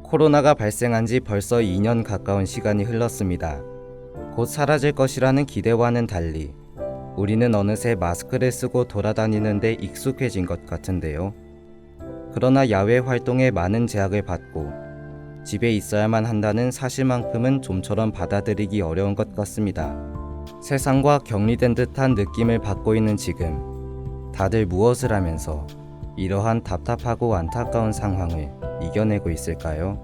코로나가 발생한 지 벌써 2년 가까운 시간이 흘렀습니다. 곧 사라질 것이라는 기대와는 달리 우리는 어느새 마스크를 쓰고 돌아다니는데 익숙해진 것 같은데요. 그러나 야외 활동에 많은 제약을 받고 집에 있어야만 한다는 사실만큼은 좀처럼 받아들이기 어려운 것 같습니다. 세상과 격리된 듯한 느낌을 받고 있는 지금, 다들 무엇을 하면서 이러한 답답하고 안타까운 상황을 이겨내고 있을까요?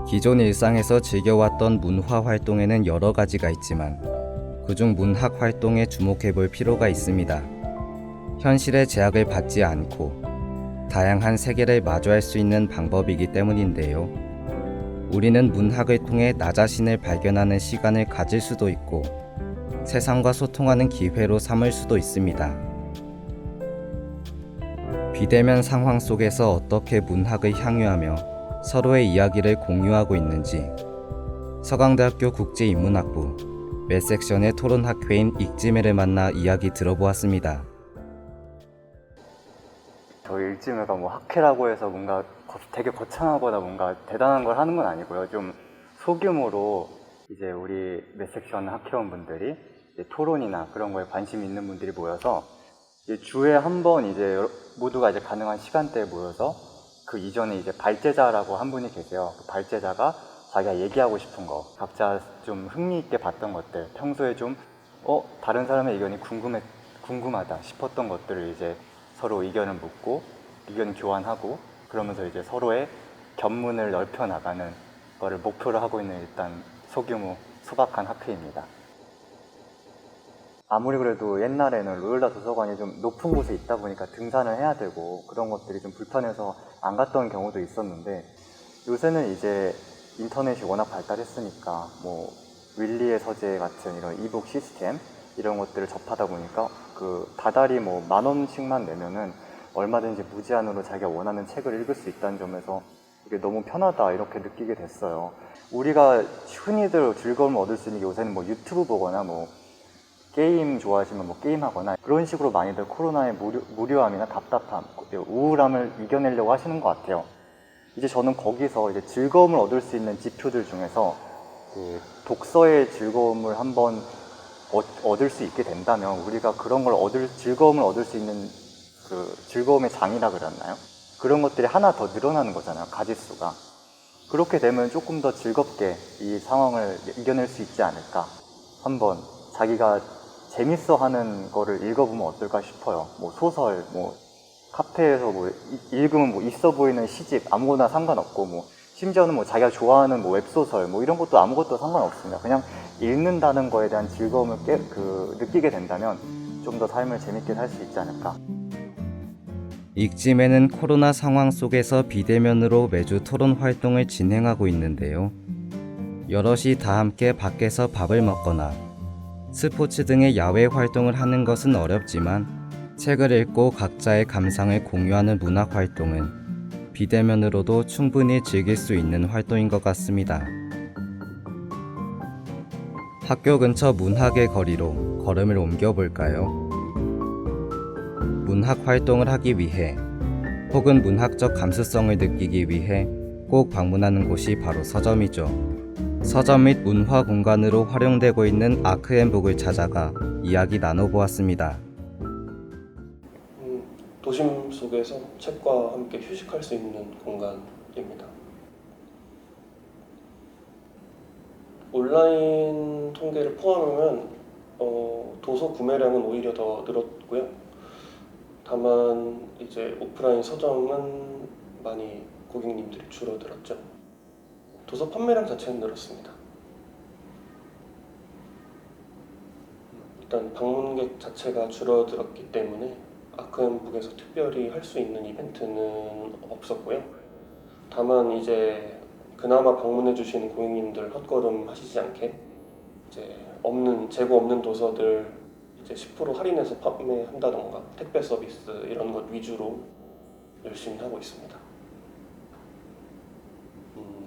기존 일상에서 즐겨왔던 문화 활동에는 여러 가지가 있지만 그중 문학 활동에 주목해 볼 필요가 있습니다. 현실의 제약을 받지 않고 다양한 세계를 마주할 수 있는 방법이기 때문인데요. 우리는 문학을 통해 나 자신을 발견하는 시간을 가질 수도 있고 세상과 소통하는 기회로 삼을 수도 있습니다. 비대면 상황 속에서 어떻게 문학을 향유하며 서로의 이야기를 공유하고 있는지 서강대학교 국제인문학부 매섹션의 토론학회인 익지매를 만나 이야기 들어보았습니다. 저희 일지매가 학회라고 해서 뭔가 되게 거창하거나 뭔가 대단한 걸 하는 건 아니고요. 좀 소규모로 이제 우리 매섹션 학회원분들이 이제 토론이나 그런 거에 관심 있는 분들이 모여서 이제 주에 한 번 이제 모두가 이제 가능한 시간대에 모여서 그 이전에 이제 발제자라고 한 분이 계세요. 그 발제자가 자기가 얘기하고 싶은 거, 각자 좀 흥미있게 봤던 것들, 평소에 좀 다른 사람의 의견이 궁금하다 싶었던 것들을 이제 서로 의견을 묻고 의견 교환하고 그러면서 이제 서로의 견문을 넓혀 나가는 거를 목표로 하고 있는 일단 소규모 소박한 학회입니다. 아무리 그래도 옛날에는 로열라 도서관이 좀 높은 곳에 있다 보니까 등산을 해야 되고 그런 것들이 좀 불편해서 안 갔던 경우도 있었는데 요새는 이제 인터넷이 워낙 발달했으니까 윌리의 서재 같은 이런 이북 시스템 이런 것들을 접하다 보니까 그 다달이 10,000원씩만 내면은 얼마든지 무제한으로 자기가 원하는 책을 읽을 수 있다는 점에서 이게 너무 편하다 이렇게 느끼게 됐어요. 우리가 흔히들 즐거움을 얻을 수 있는 게 요새는 유튜브 보거나 게임 좋아하시면 게임하거나 그런 식으로 많이들 코로나의 무료함이나 답답함, 우울함을 이겨내려고 하시는 것 같아요. 이제 저는 거기서 이제 즐거움을 얻을 수 있는 지표들 중에서 그 독서의 즐거움을 한번 얻을 수 있게 된다면 우리가 그런 걸 즐거움을 얻을 수 있는 그 즐거움의 장이라 그랬나요? 그런 것들이 하나 더 늘어나는 거잖아요, 가짓수가. 그렇게 되면 조금 더 즐겁게 이 상황을 이겨낼 수 있지 않을까. 한번 자기가 재밌어 하는 거를 읽어보면 어떨까 싶어요. 소설, 카페에서 읽으면 있어 보이는 시집 아무거나 상관없고 심지어는 자기가 좋아하는 웹소설 이런 것도 아무것도 상관없습니다. 그냥 읽는다는 거에 대한 즐거움을 느끼게 된다면 좀 더 삶을 재밌게 살 수 있지 않을까. 익지매는 코로나 상황 속에서 비대면으로 매주 토론 활동을 진행하고 있는데요. 여럿이 다 함께 밖에서 밥을 먹거나 스포츠 등의 야외 활동을 하는 것은 어렵지만 책을 읽고 각자의 감상을 공유하는 문학 활동은 비대면으로도 충분히 즐길 수 있는 활동인 것 같습니다. 학교 근처 문학의 거리로 걸음을 옮겨볼까요? 문학 활동을 하기 위해 혹은 문학적 감수성을 느끼기 위해 꼭 방문하는 곳이 바로 서점이죠. 서점 및 문화 공간으로 활용되고 있는 아크앤북을 찾아가 이야기 나눠보았습니다. 도심 속에서 책과 함께 휴식할 수 있는 공간입니다. 온라인 통계를 포함하면 도서 구매량은 오히려 더 늘었고요. 다만 이제 오프라인 서점은 많이 고객님들이 줄어들었죠. 도서 판매량 자체는 늘었습니다. 일단 방문객 자체가 줄어들었기 때문에 아크앤북에서 특별히 할 수 있는 이벤트는 없었고요. 다만 이제 그나마 방문해 주시는 고객님들 헛걸음 하시지 않게 이제 재고 없는 도서들 이제 10% 할인해서 판매한다던가 택배 서비스 이런 것 위주로 열심히 하고 있습니다.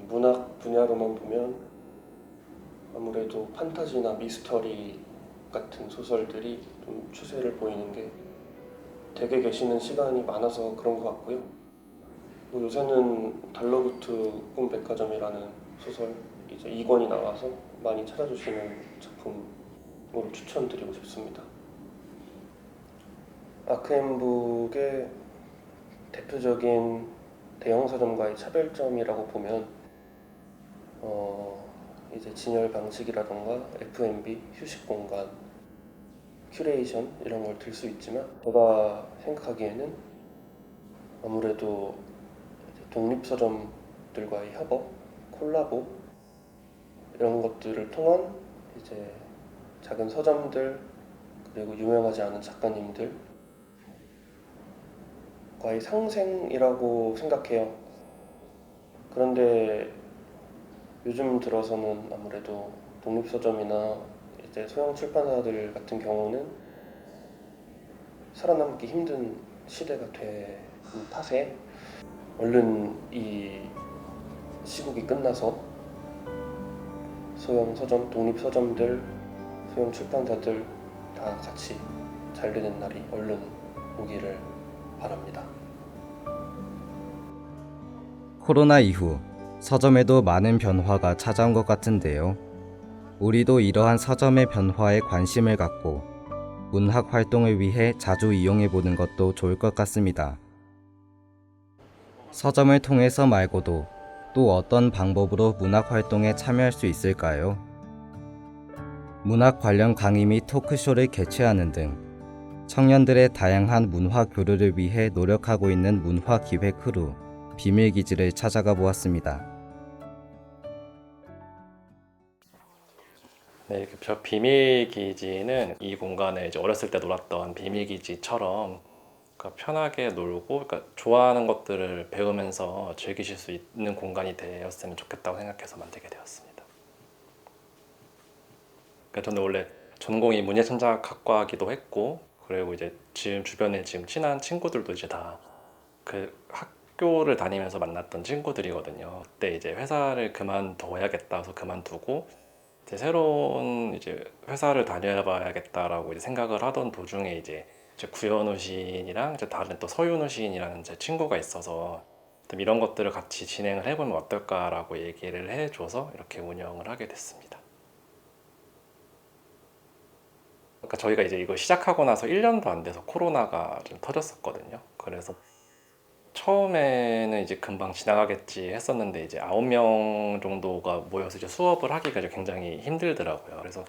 문학 분야로만 보면 아무래도 판타지나 미스터리 같은 소설들이 좀 추세를 보이는 게 댁에 계시는 시간이 많아서 그런 것 같고요. 뭐 요새는 달러구트 꿈백화점이라는 소설 이제 2권이 나와서 많이 찾아주시는 작품으로 추천드리고 싶습니다. 아크앤북의 대표적인 대형 서점과의 차별점이라고 보면 이제 진열 방식이라던가 F&B, 휴식 공간, 큐레이션 이런 걸 들 수 있지만 제가 생각하기에는 아무래도 독립 서점들과의 협업, 콜라보 이런 것들을 통한 이제 작은 서점들 그리고 유명하지 않은 작가님들 과의 상생이라고 생각해요. 그런데 요즘 들어서는 아무래도 독립서점이나 이제 소형 출판사들 같은 경우는 살아남기 힘든 시대가 된 탓에 얼른 이 시국이 끝나서 소형 서점, 독립 서점들, 소형 출판사들 다 같이 잘 되는 날이 얼른 오기를 바랍니다. 코로나 이후 서점에도 많은 변화가 찾아온 것 같은데요. 우리도 이러한 서점의 변화에 관심을 갖고 문학 활동을 위해 자주 이용해 보는 것도 좋을 것 같습니다. 서점을 통해서 말고도 또 어떤 방법으로 문학 활동에 참여할 수 있을까요? 문학 관련 강의 및 토크쇼를 개최하는 등 청년들의 다양한 문화 교류를 위해 노력하고 있는 문화기획 크루 비밀기지를 찾아가 보았습니다. 네, 이렇게 저 비밀기지는 이 공간에 이제 어렸을 때 놀았던 비밀기지처럼 그러니까 편하게 놀고 그러니까 좋아하는 것들을 배우면서 즐기실 수 있는 공간이 되었으면 좋겠다고 생각해서 만들게 되었습니다. 그러니까 저는 원래 전공이 문예천자학과이기도 했고 그리고 이제 지금 주변에 지금 친한 친구들도 이제 다 그 학교를 다니면서 만났던 친구들이거든요. 그때 이제 회사를 그만둬야겠다 해서 그만두고 이제 새로운 이제 회사를 다녀봐야겠다라고 이제 생각을 하던 도중에 이제 구현우 시인이랑 이제 다른 또 서윤우 시인이라는 제 친구가 있어서 좀 이런 것들을 같이 진행을 해보면 어떨까라고 얘기를 해줘서 이렇게 운영을 하게 됐습니다. 그러니까 저희가 이제 이거 시작하고 나서 1년도 안 돼서 코로나가 좀 터졌었거든요. 그래서 처음에는 이제 금방 지나가겠지 했었는데 이제 9명 정도가 모여서 이제 수업을 하기가 이제 굉장히 힘들더라고요. 그래서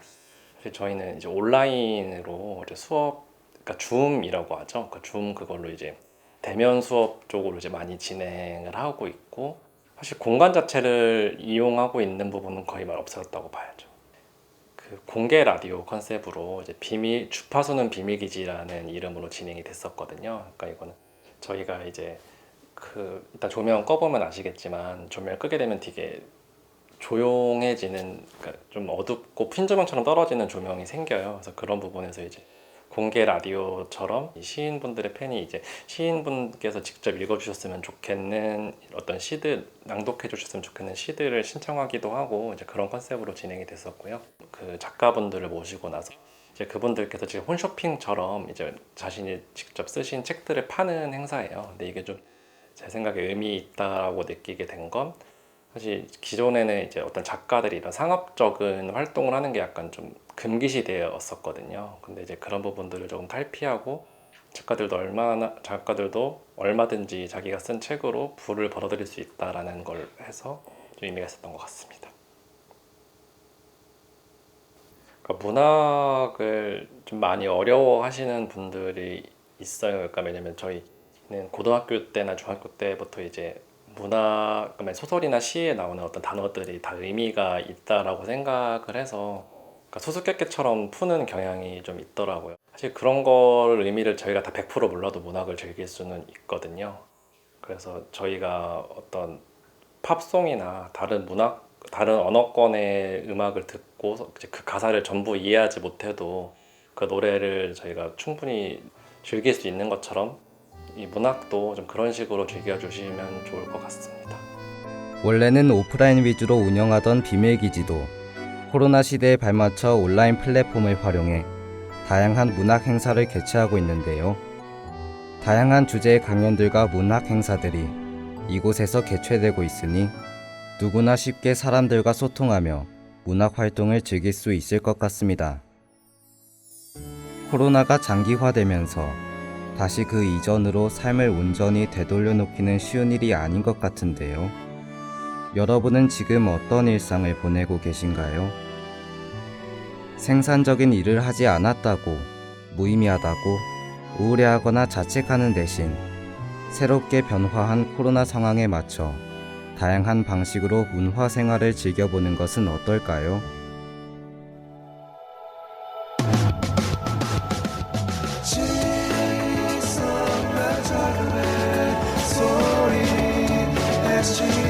사실 저희는 이제 온라인으로 이제 수업, 그러니까 줌이라고 하죠. 그 줌 그걸로 이제 대면 수업 쪽으로 이제 많이 진행을 하고 있고 사실 공간 자체를 이용하고 있는 부분은 거의 말 없어졌다고 봐야죠. 그 공개 라디오 컨셉으로 이제 비밀 주파수는 비밀기지라는 이름으로 진행이 됐었거든요. 그러니까 이거는 저희가 이제 그 일단 조명 꺼보면 아시겠지만 조명을 끄게 되면 되게 조용해지는 그러니까 좀 어둡고 핀 조명처럼 떨어지는 조명이 생겨요. 그래서 그런 부분에서 이제 공개 라디오처럼 시인분들의 팬이 이제 시인분께서 직접 읽어주셨으면 좋겠는 어떤 시들 낭독해 주셨으면 좋겠는 시들을 신청하기도 하고 이제 그런 컨셉으로 진행이 됐었고요. 그 작가분들을 모시고 나서 이제 그분들께서 지금 홈쇼핑처럼 이제 자신이 직접 쓰신 책들을 파는 행사예요. 근데 이게 좀 제 생각에 의미 있다라고 느끼게 된 건 사실 기존에는 이제 어떤 작가들이 이런 상업적인 활동을 하는 게 약간 좀 금기시되었었거든요. 근데 이제 그런 부분들을 조금 탈피하고 작가들도 얼마든지 자기가 쓴 책으로 부를 벌어들일 수 있다라는 걸 해서 좀 의미가 있었던 것 같습니다. 그러니까 문학을 좀 많이 어려워하시는 분들이 있어요. 그러니까 왜냐면 저희는 고등학교 때나 중학교 때부터 이제 문학, 그러니까 소설이나 시에 나오는 어떤 단어들이 다 의미가 있다라고 생각을 해서 그러니까 수수께끼처럼 푸는 경향이 좀 있더라고요. 사실 그런 걸 의미를 저희가 다 100% 몰라도 문학을 즐길 수는 있거든요. 그래서 저희가 어떤 팝송이나 다른 언어권의 음악을 듣고 그 가사를 전부 이해하지 못해도 그 노래를 저희가 충분히 즐길 수 있는 것처럼 이 문학도 좀 그런 식으로 즐겨주시면 좋을 것 같습니다. 원래는 오프라인 위주로 운영하던 비밀기지도 코로나 시대에 발맞춰 온라인 플랫폼을 활용해 다양한 문학 행사를 개최하고 있는데요. 다양한 주제의 강연들과 문학 행사들이 이곳에서 개최되고 있으니 누구나 쉽게 사람들과 소통하며 문학 활동을 즐길 수 있을 것 같습니다. 코로나가 장기화되면서 다시 그 이전으로 삶을 온전히 되돌려 놓기는 쉬운 일이 아닌 것 같은데요. 여러분은 지금 어떤 일상을 보내고 계신가요? 생산적인 일을 하지 않았다고, 무의미하다고, 우울해하거나 자책하는 대신 새롭게 변화한 코로나 상황에 맞춰 다양한 방식으로 문화 생활을 즐겨보는 것은 어떨까요? 소리 SG